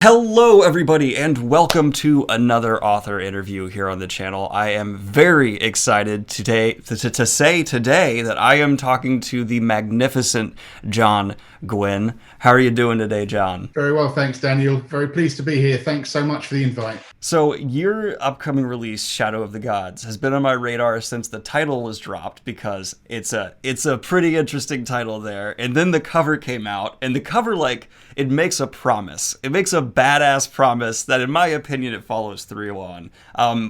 Hello, everybody, and welcome to another author interview here on the channel. I am very excited today to say today that I am talking to the magnificent John Gwynne. How are you doing today, John? Very well, thanks, Daniel. Very pleased to be here. Thanks so much for the invite. So, your upcoming release, Shadow of the Gods, has been on my radar since the title was dropped because it's a pretty interesting title there. And then the cover came out, and the cover, it makes a promise. It makes a badass promise that, in my opinion, it follows through on.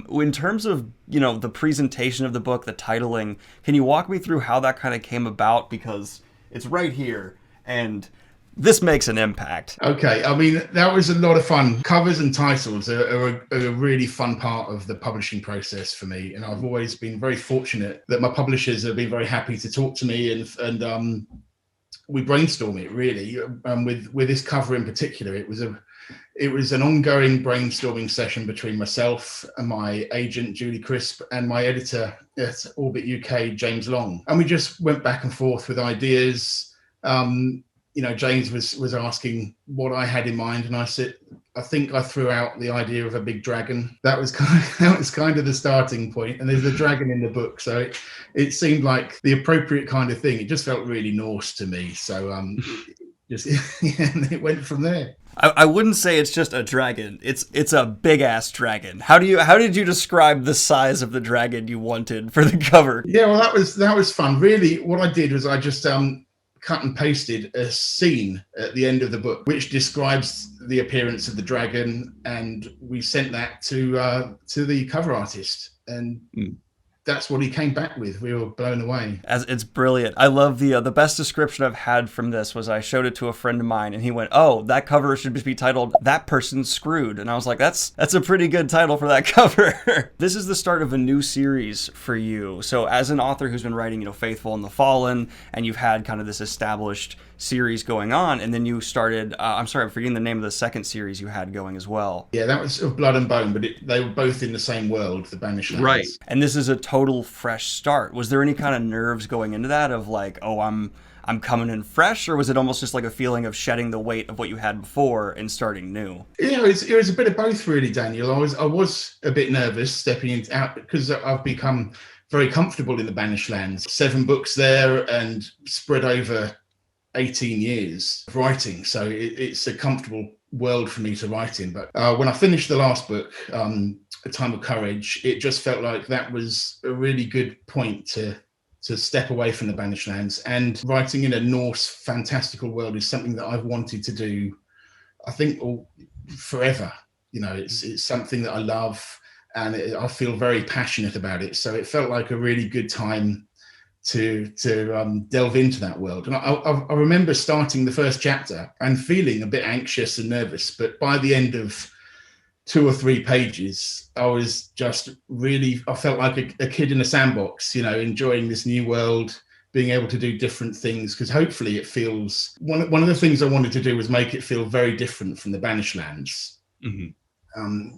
In terms of, the presentation of the book, the titling, can you walk me through how that kind of came about? Because it's right here, and this makes an impact. Okay, I mean, that was a lot of fun. Covers and titles are a really fun part of the publishing process for me. And I've always been very fortunate that my publishers have been very happy to talk to me and we brainstorm it really. With this cover in particular, it was an ongoing brainstorming session between myself and my agent, Julie Crisp, and my editor at Orbit UK, James Long. And we just went back and forth with ideas. James was asking what I had in mind, and I said, I think I threw out the idea of a big dragon. That was kind of the starting point. And there's a dragon in the book, so it seemed like the appropriate kind of thing. It just felt really Norse to me. So and it went from there. I wouldn't say it's just a dragon. It's a big ass dragon. How did you describe the size of the dragon you wanted for the cover? Yeah, well, that was fun. Really, what I did was I just cut and pasted a scene at the end of the book which describes the appearance of the dragon, and we sent that to the cover artist, and that's what he came back with. We were blown away. It's brilliant. I love the best description I've had from this was I showed it to a friend of mine and he went, "Oh, that cover should be titled That Person's Screwed." And I was like, that's a pretty good title for that cover. This is the start of a new series for you. So as an author who's been writing, Faithful and the Fallen, and you've had kind of this established series going on, and then you started, I'm forgetting the name of the second series you had going as well. Yeah, that was of Blood and Bone, but they were both in the same world, the Banished Lands. Right. And this is a total fresh start. Was there any kind of nerves going into that of like, oh, I'm coming in fresh, or was it almost just like a feeling of shedding the weight of what you had before and starting new? It was a bit of both, really, Daniel. I was a bit nervous stepping out because I've become very comfortable in the Banished Lands. 7 books there and spread over 18 years of writing, so it's a comfortable world for me to write in. But when I finished the last book, A Time of Courage, it just felt like that was a really good point to step away from the Banished Lands. And writing in a Norse fantastical world is something that I've wanted to do, I think, forever. It's something that I love, and I feel very passionate about it. So it felt like a really good time to delve into that world. And I remember starting the first chapter and feeling a bit anxious and nervous, but by the end of 2 or 3 pages, I was just really, I felt like a kid in a sandbox, enjoying this new world, being able to do different things, because hopefully it feels, one of the things I wanted to do was make it feel very different from the Banished Lands. Mm-hmm.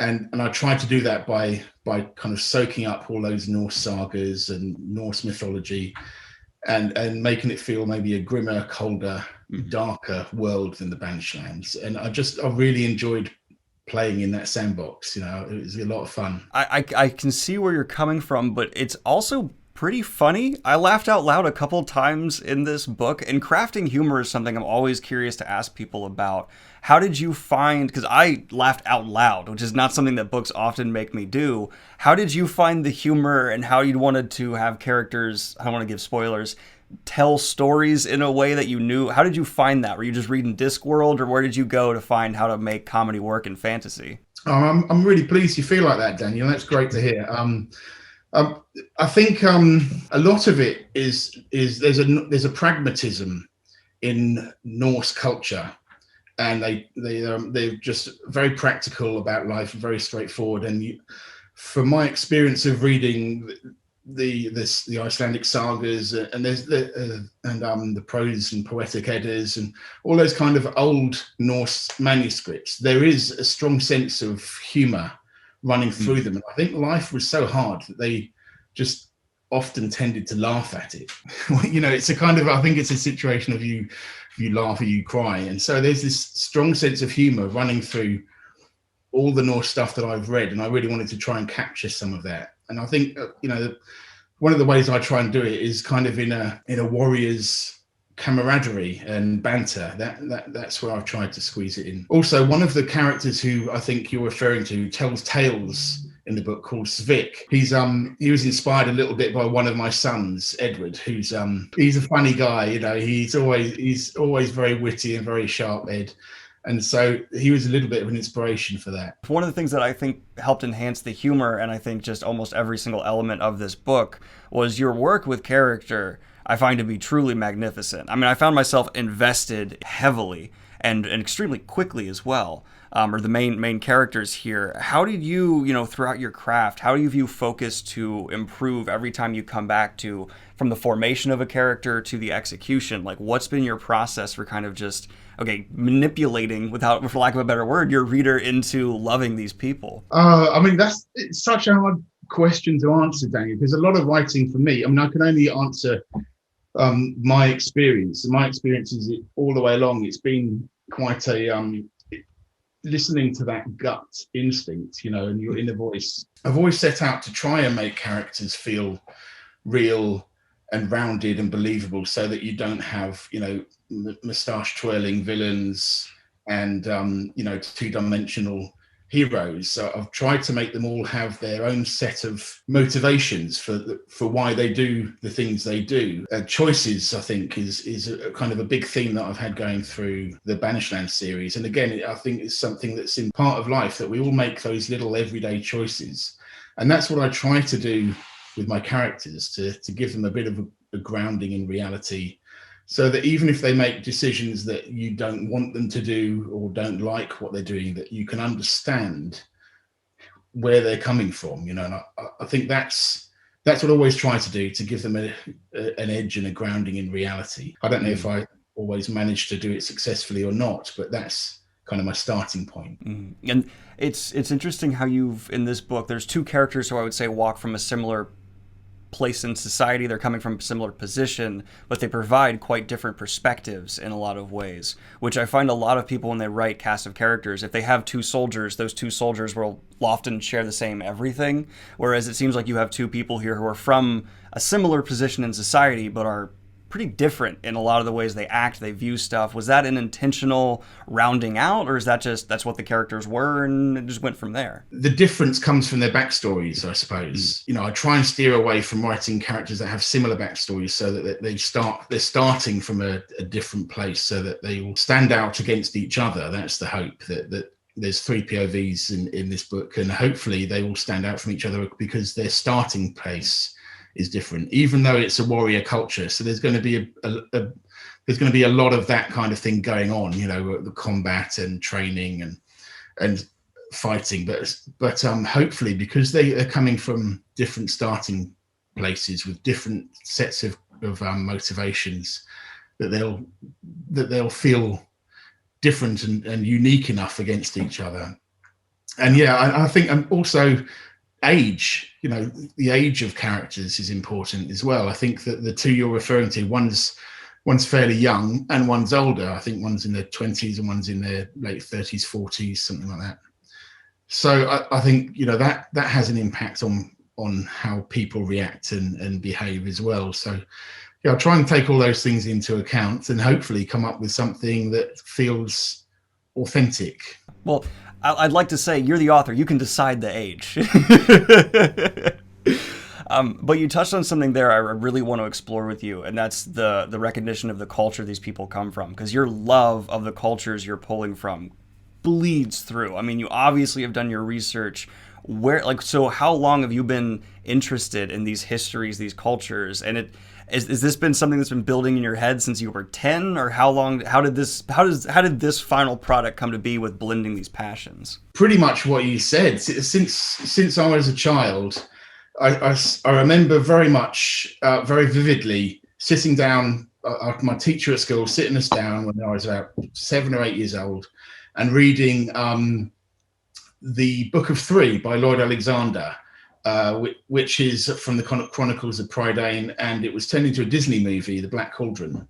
And I tried to do that by kind of soaking up all those Norse sagas and Norse mythology and making it feel maybe a grimmer, colder, darker world than the Banished Lands. And I really enjoyed playing in that sandbox. It was a lot of fun. I can see where you're coming from, but it's also pretty funny. I laughed out loud a couple times in this book, and crafting humor is something I'm always curious to ask people about. How did you find, because I laughed out loud, which is not something that books often make me do. How did you find the humor, and how you wanted to have characters, I don't want to give spoilers, tell stories in a way that you knew? How did you find that? Were you just reading Discworld, or where did you go to find how to make comedy work in fantasy? I'm really pleased you feel like that, Daniel. That's great to hear. I think a lot of it is there's a pragmatism in Norse culture, and they're just very practical about life, very straightforward. And from my experience of reading the Icelandic sagas, and there's the prose and poetic Eddas and all those kind of old Norse manuscripts, there is a strong sense of humor running through them. And I think life was so hard that they just often tended to laugh at it. You know, it's a kind of, I think it's a situation of you laugh or you cry. And so there's this strong sense of humor running through all the Norse stuff that I've read, and I really wanted to try and capture some of that. And I think, you know, one of the ways I try and do it is kind of in a warrior's camaraderie and banter. That's where I've tried to squeeze it in. Also, one of the characters who I think you're referring to tells tales in the book, called Svik. He was inspired a little bit by one of my sons, Edward, who's he's a funny guy. You know, he's always very witty and very sharp, Ed. And so he was a little bit of an inspiration for that. One of the things that I think helped enhance the humor, and I think just almost every single element of this book, was your work with character. I find to be truly magnificent. I mean, I found myself invested heavily and extremely quickly as well. Or the main characters here. How did you, you know, throughout your craft, how do you view focus to improve every time you come back to, from the formation of a character to the execution? Like, what's been your process for kind of just, okay, manipulating, without, for lack of a better word, your reader into loving these people? I mean, it's such a hard question to answer, Daniel, because a lot of writing for me, I mean, I can only answer my experience. And my experience is all the way along, it's been quite a listening to that gut instinct, you know, and your inner voice. I've always set out to try and make characters feel real and rounded and believable, so that you don't have, you know, moustache twirling villains and you know, two-dimensional heroes. So I've tried to make them all have their own set of motivations for why they do the things they do. Choices, I think, is a kind of a big theme that I've had going through the Banishland series. And again, I think it's something that's in part of life, that we all make those little everyday choices. And that's what I try to do with my characters, to give them a bit of a grounding in reality, so that even if they make decisions that you don't want them to do or don't like what they're doing, that you can understand where they're coming from, you know. And I think that's what I always try to do, to give them an edge and a grounding in reality. I don't know if I always manage to do it successfully or not, but that's kind of my starting point. And it's interesting how you've, in this book, there's two characters who I would say walk from a similar place in society. They're coming from a similar position, but they provide quite different perspectives in a lot of ways, which I find a lot of people, when they write cast of characters, if they have two soldiers, those two soldiers will often share the same everything, whereas it seems like you have two people here who are from a similar position in society, but are pretty different in a lot of the ways they act, they view stuff. Was that an intentional rounding out, or is that just, that's what the characters were and it just went from there? The difference comes from their backstories, I suppose. You know, I try and steer away from writing characters that have similar backstories, so that they're starting from a different place, so that they will stand out against each other. That's the hope, that there's 3 POVs in this book, and hopefully they will stand out from each other because their starting place is different, even though it's a warrior culture. So there's going to be a lot of that kind of thing going on, you know, the combat and training and fighting, but hopefully, because they are coming from different starting places with different sets of motivations, that they'll feel different and unique enough against each other. And yeah, I think also age, you know, the age of characters is important as well. I think that the two you're referring to, one's fairly young and one's older. I think one's in their 20s and one's in their late 30s, 40s, something like that. So I think, you know, that has an impact on how people react and behave as well. So yeah, I'll try and take all those things into account and hopefully come up with something that feels authentic. Well, I'd like to say, you're the author. You can decide the age. But you touched on something there I really want to explore with you, and that's the recognition of the culture these people come from, because your love of the cultures you're pulling from bleeds through. I mean, you obviously have done your research. So how long have you been interested in these histories, these cultures? And is this been something that's been building in your head since you were 10, or how did this final product come to be with blending these passions? Pretty much what you said. Since I was a child, I remember very much, very vividly, sitting down, my teacher at school sitting us down when I was about 7 or 8 years old, and reading the Book of Three by Lloyd Alexander. which is from the Chronicles of Prydain, and it was turned into a Disney movie, The Black Cauldron.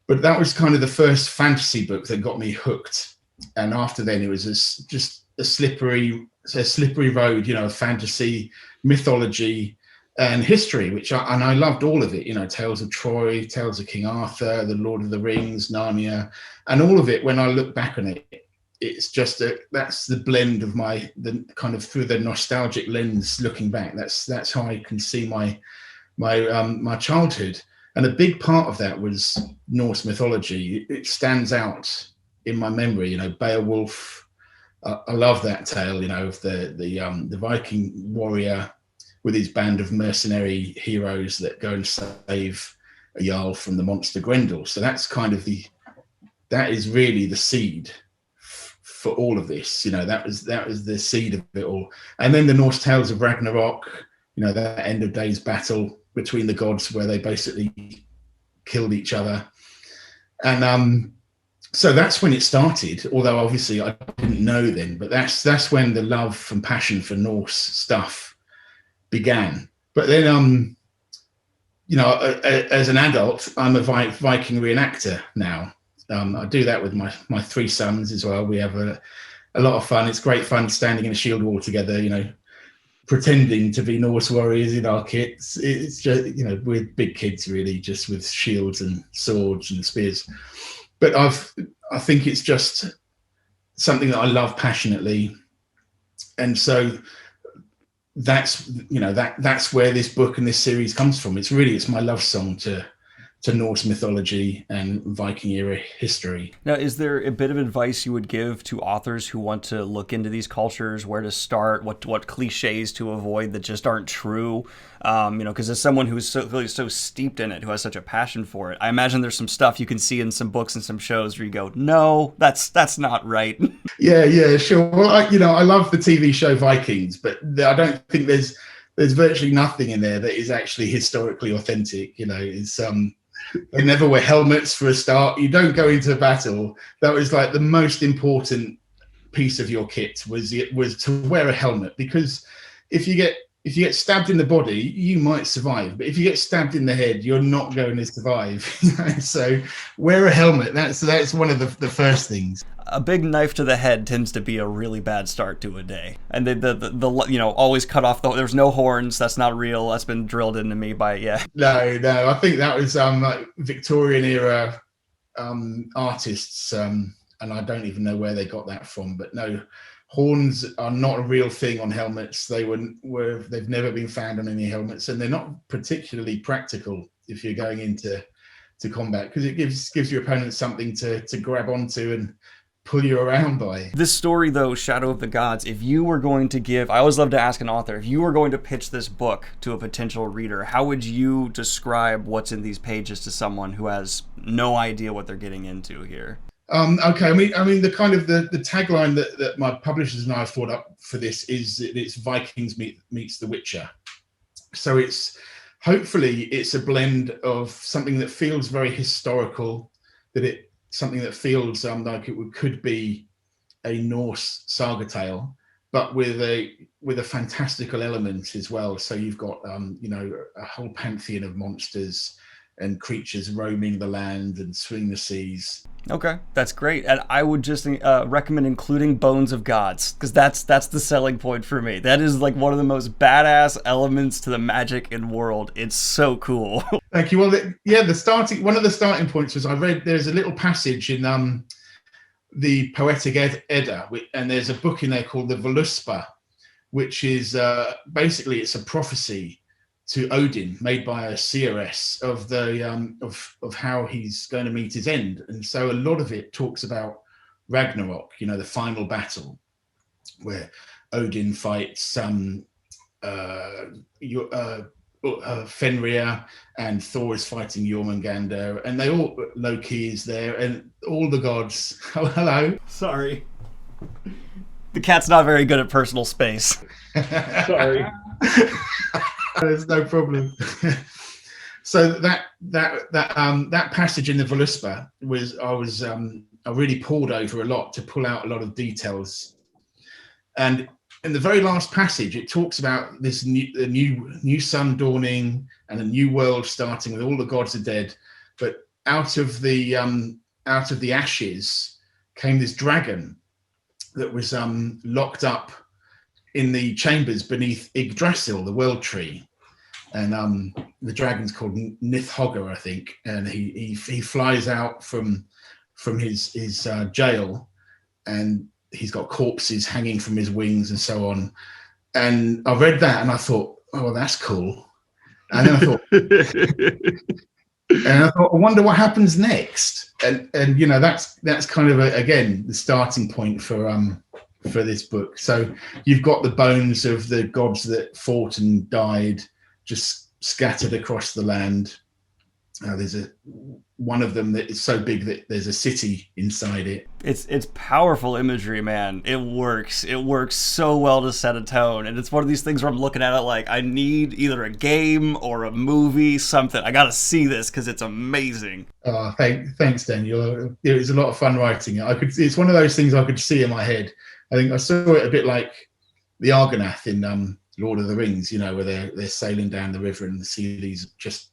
But that was kind of the first fantasy book that got me hooked. And after then, it was just a slippery road, of fantasy, mythology, and history, I loved all of it. Tales of Troy, Tales of King Arthur, The Lord of the Rings, Narnia, and all of it. When I look back on it, it's just that's the blend of the kind of through the nostalgic lens looking back. That's how I can see my childhood, and a big part of that was Norse mythology. It stands out in my memory. Beowulf. I love that tale. Of the Viking warrior with his band of mercenary heroes that go and save a jarl from the monster Grendel. So that's kind of that is really the seed for all of this. That was the seed of it all. And then the Norse tales of Ragnarok, that end of days battle between the gods where they basically killed each other. And so that's when it started, although obviously I didn't know then, but that's when the love and passion for Norse stuff began. But then, as an adult, I'm a Viking reenactor now. I do that with my three sons as well. We have a lot of fun. It's great fun standing in a shield wall together, pretending to be Norse warriors in our kits. It's just, we're big kids really, just with shields and swords and spears. But I think it's just something that I love passionately. And so that's where this book and this series comes from. It's my love song to Norse mythology and Viking era history. Now, is there a bit of advice you would give to authors who want to look into these cultures, where to start, what cliches to avoid that just aren't true? Because as someone who's so steeped in it, who has such a passion for it, I imagine there's some stuff you can see in some books and some shows where you go, no, that's not right. Yeah, sure. Well, I love the TV show Vikings, but I don't think there's virtually nothing in there that is actually historically authentic. It's they never wear helmets for a start. You don't go into battle. That was like the most important piece of your kit was to wear a helmet, because if you get stabbed in the body, you might survive. But if you get stabbed in the head, you're not going to survive. So wear a helmet. That's one of the first things. A big knife to the head tends to be a really bad start to a day. And the always cut off there's no horns. That's not real. That's been drilled into me by No. I think that was like Victorian era artists, and I don't even know where they got that from. But no, horns are not a real thing on helmets. They've never been found on any helmets, and they're not particularly practical if you're going into combat, because it gives your opponent something to grab onto and pull you around by. This story, though, Shadow of the Gods, if you were going to give, I always love to ask an author, if you were going to pitch this book to a potential reader, how would you describe what's in these pages to someone who has no idea what they're getting into here? Okay, I mean the kind of the tagline that my publishers and I have thought up for this is that it's Vikings meets The Witcher. So hopefully it's a blend of something that feels very historical, something that feels like it could be a Norse saga tale, but with a fantastical element as well. So you've got a whole pantheon of monsters and creatures roaming the land and swimming the seas. Okay, that's great. And I would just recommend including Bones of Gods, because that's the selling point for me. That is like one of the most badass elements to the magic in world. It's so cool. Thank you. Well, one of the starting points was I read there's a little passage in the Poetic Edda, and there's a book in there called the Voluspa, which is basically it's a prophecy to Odin made by a seeress of the of how he's going to meet his end. And so a lot of it talks about Ragnarok, the final battle where Odin fights Fenrir, and Thor is fighting Jormungandr, and Loki is there, and all the gods. Oh, hello. Sorry. The cat's not very good at personal space. Sorry. There's no problem. So that passage in the Voluspa I really poured over a lot to pull out a lot of details, and in the very last passage, it talks about this new sun dawning and a new world starting with all the gods are dead, but out of the ashes came this dragon that was locked up in the chambers beneath Yggdrasil, the world tree, and the dragon's called Nithhogger, I think, and he flies out from his jail, and he's got corpses hanging from his wings and so on. And I read that and I thought, oh, that's cool. And then I thought, I wonder what happens next. And you know, that's kind of again the starting point for this book. So you've got the bones of the gods that fought and died, just scattered across the land. There's one of them that is so big that there's a city inside it. It's powerful imagery, man. It works so well to set a tone, and it's one of these things where I'm looking at it like I need either a game or a movie, something. I gotta see this because it's amazing. Thanks, Daniel. It was a lot of fun writing it. It's one of those things I could see in my head. I think I saw it a bit like the Argonath in Lord of the Rings, you know, where they're sailing down the river and see these just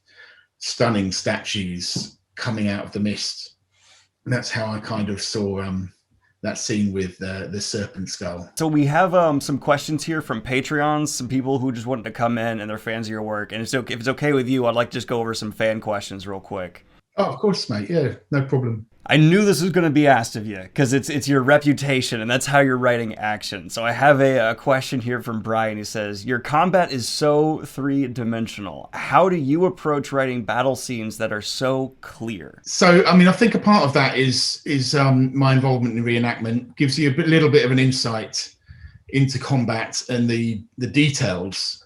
stunning statues coming out of the mist. And that's how I kind of saw that scene with the serpent skull. So we have some questions here from Patreons, some people who just wanted to come in and they're fans of your work. And if it's okay with you, I'd like to just go over some fan questions real quick. Oh, of course, mate. Yeah, no problem. I knew this was going to be asked of you because it's your reputation and that's how you're writing action. So I have a question here from Brian. He says, your combat is so three-dimensional. How do you approach writing battle scenes that are so clear? So, I mean, I think a part of that is my involvement in reenactment. Gives you a little bit of an insight into combat and the details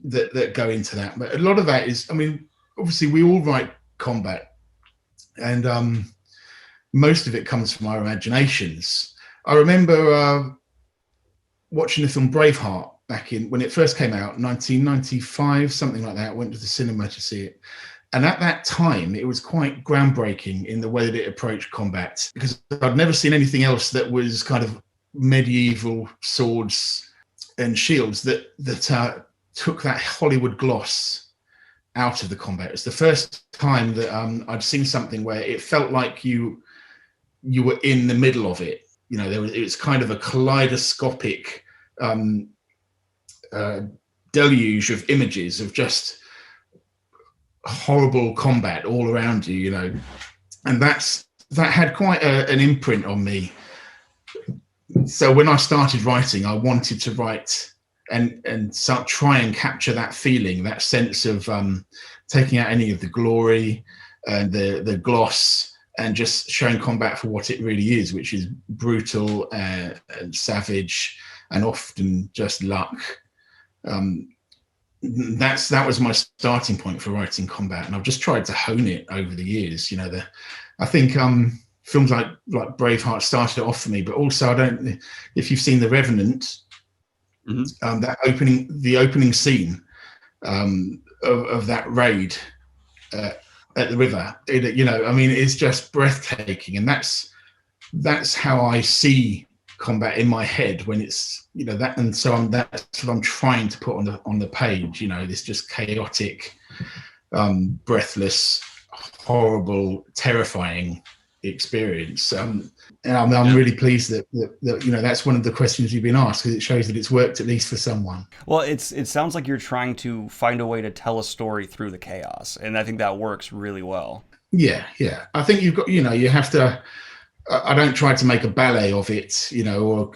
that go into that. But a lot of that is, I mean, obviously we all write combat, and most of it comes from our imaginations. I remember watching the film Braveheart back when it first came out, 1995, something like that. I went to the cinema to see it. And at that time, it was quite groundbreaking in the way that it approached combat, because I'd never seen anything else that was kind of medieval swords and shields that took that Hollywood gloss out of the combat. It's the first time that I'd seen something where it felt like you were in the middle of it. You know, it was kind of a kaleidoscopic deluge of images of just horrible combat all around you, you know. And that had quite an imprint on me. So when I started writing, I wanted to write and start try and capture that feeling, that sense of taking out any of the glory and the gloss, and just showing combat for what it really is, which is brutal and savage and often just luck. That was my starting point for writing combat, and I've just tried to hone it over the years. You know, I think films like Braveheart started it off for me, but also if you've seen The Revenant, mm-hmm. The opening scene of that raid at the river, you know, I mean, it's just breathtaking, and that's how I see combat in my head when it's, you know, that, and so that's what I'm trying to put on the page, you know, this just chaotic, breathless, horrible, terrifying experience. And I'm really pleased that you know, that's one of the questions you've been asked, because it shows that it's worked at least for someone. Well, it sounds like you're trying to find a way to tell a story through the chaos, and I think that works really well. Yeah. I think you've got, you know, you have to. I don't try to make a ballet of it, you know, or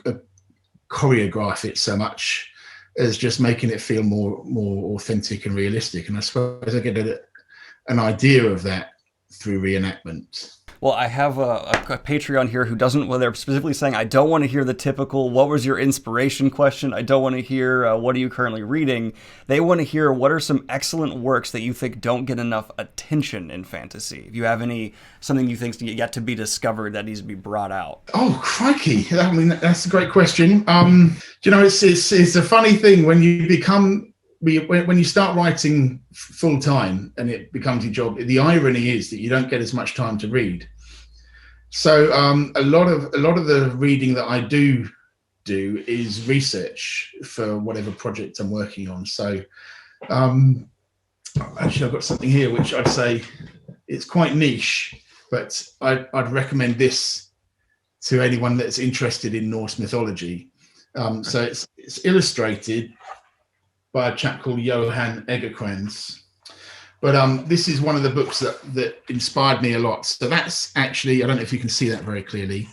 choreograph it so much as just making it feel more authentic and realistic. And I suppose I get an idea of that through reenactment. Well, I have a Patreon here who doesn't, well, they're specifically saying, I don't want to hear the typical, what was your inspiration question? I don't want to hear, what are you currently reading? They want to hear, what are some excellent works that you think don't get enough attention in fantasy? If you have something you think is yet to be discovered that needs to be brought out. Oh, crikey. I mean, that's a great question. You know, it's a funny thing when you start writing full time and it becomes your job. The irony is that you don't get as much time to read. So a lot of the reading that I do do is research for whatever project I'm working on. So actually, I've got something here which I'd say it's quite niche, but I'd recommend this to anyone that's interested in Norse mythology. So it's illustrated by a chap called Johan Egerkrans. But this is one of the books that inspired me a lot. So that's actually, I don't know if you can see that very clearly,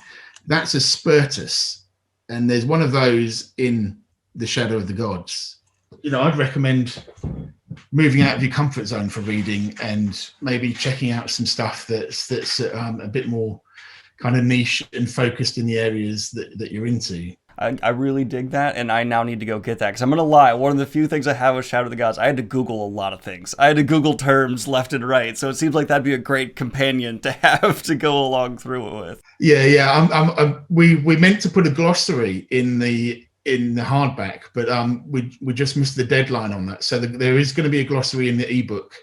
that's a Spertus. And there's one of those in The Shadow of the Gods. I'd recommend moving out of your comfort zone for reading and maybe checking out some stuff that's a bit more kind of niche and focused in the areas that you're into. I really dig that, and I now need to go get that, because I'm going to lie, one of the few things I have with Shadow of the Gods, I had to Google a lot of things. I had to Google terms left and right, so it seems like that'd be a great companion to have to go along through it with. Yeah. We meant to put a glossary in the hardback, but we just missed the deadline on that. So there is going to be a glossary in the ebook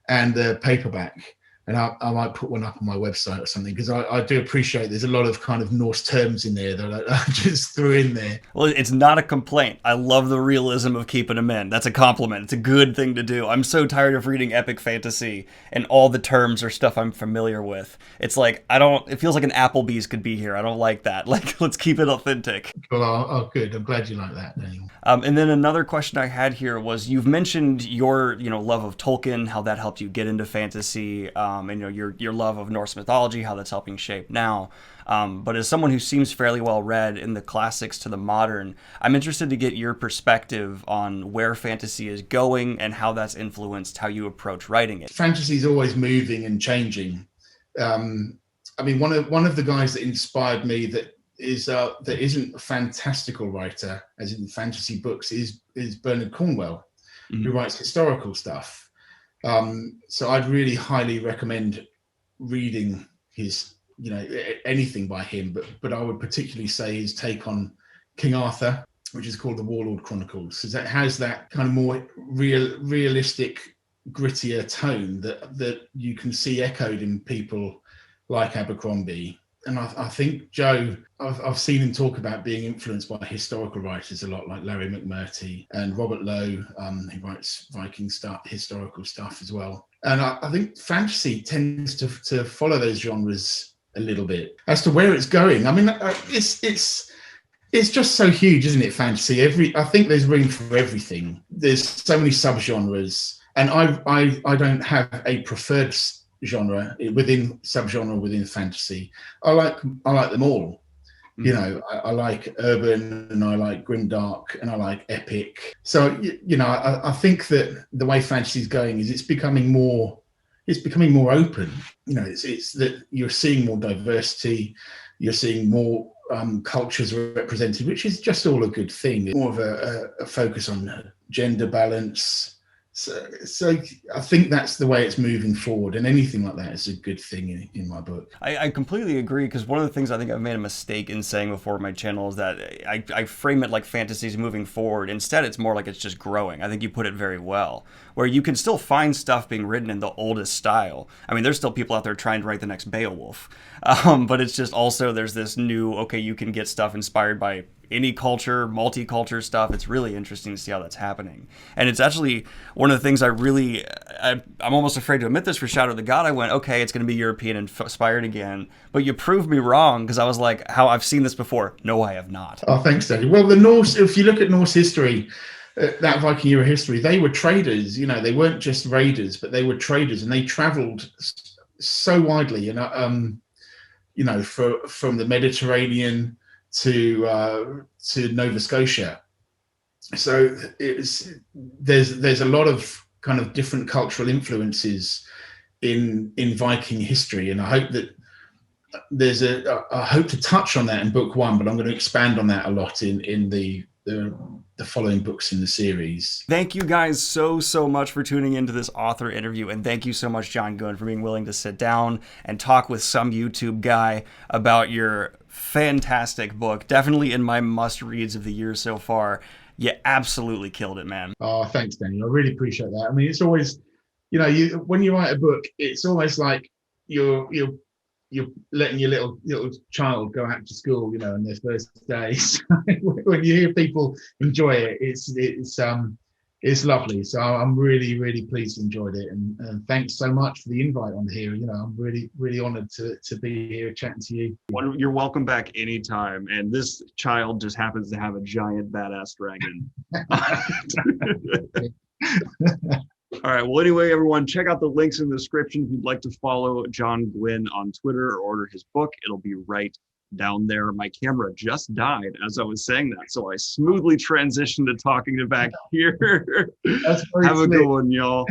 and the paperback. And I might put one up on my website or something, because I do appreciate there's a lot of kind of Norse terms in there that I just threw in there. Well, it's not a complaint. I love the realism of keeping them in. That's a compliment. It's a good thing to do. I'm so tired of reading epic fantasy and all the terms are stuff I'm familiar with. It's like, it feels like an Applebee's could be here. I don't like that. Like, let's keep it authentic. Well, good. I'm glad you like that, Daniel. And then another question I had here was, you've mentioned your, love of Tolkien, how that helped you get into fantasy, and your love of Norse mythology, how that's helping shape now. But as someone who seems fairly well read in the classics to the modern, I'm interested to get your perspective on where fantasy is going and how that's influenced how you approach writing it. Fantasy is always moving and changing. One of the guys that inspired me that isn't a fantastical writer, as in fantasy books, is Bernard Cornwell, who writes historical stuff. So I'd really highly recommend reading his, anything by him, but I would particularly say his take on King Arthur, which is called the Warlord Chronicles, because that has that kind of more realistic, grittier tone that you can see echoed in people like Abercrombie. And I think Joe, I've seen him talk about being influenced by historical writers a lot, like Larry McMurtry and Robert Lowe, who writes Viking stuff, historical stuff as well. And I think fantasy tends to follow those genres a little bit. As to where it's going, it's just so huge, isn't it? Fantasy. I think there's room for everything. There's so many subgenres, and I don't have a preferred genre subgenre within fantasy. I like them all. I like urban, and I like grimdark, and I like epic. So I think that the way fantasy is going is it's becoming more open. It's that you're seeing more diversity, you're seeing more cultures represented, which is just all a good thing. More of a focus on gender balance. So I think that's the way it's moving forward, and anything like that is a good thing in my book. I completely agree, because one of the things I think I've made a mistake in saying before on my channel is that I frame it like fantasy's moving forward. Instead, it's more like it's just growing. I think you put it very well, where you can still find stuff being written in the oldest style. There's still people out there trying to write the next Beowulf, but it's just also there's this new, you can get stuff inspired by any culture, multicultural stuff. It's really interesting to see how that's happening. And it's actually one of the things I'm almost afraid to admit this for Shadow of the God. I went, okay, it's going to be European inspired again. But you proved me wrong, because I was like, how I've seen this before. No, I have not. Oh, thanks, Daddy. Well, the Norse, if you look at Norse history, that Viking era history, they were traders. They weren't just raiders, but they were traders, and they traveled so widely. From the Mediterranean to Nova Scotia. So there's a lot of kind of different cultural influences in Viking history, and I hope that I hope to touch on that in book one, but I'm going to expand on that a lot in the following books in the series. Thank you guys so much for tuning into this author interview, and thank you so much, John Gunn, for being willing to sit down and talk with some YouTube guy about your fantastic book. Definitely in my must reads of the year so far. You absolutely killed it, man. Oh, thanks, Daniel. I really appreciate that. It's always, when you write a book, it's almost like you're you're letting your little child go out to school, on their first day. So when you hear people enjoy it, it's lovely. So I'm really, really pleased you enjoyed it, and thanks so much for the invite on here. I'm really, really honoured to be here chatting to you. You're welcome back anytime. And this child just happens to have a giant badass dragon. All right. Well, anyway, everyone, check out the links in the description if you'd like to follow John Gwynne on Twitter or order his book. It'll be right down there. My camera just died as I was saying that, so I smoothly transitioned to talking to back here. That's very Have a good one, y'all.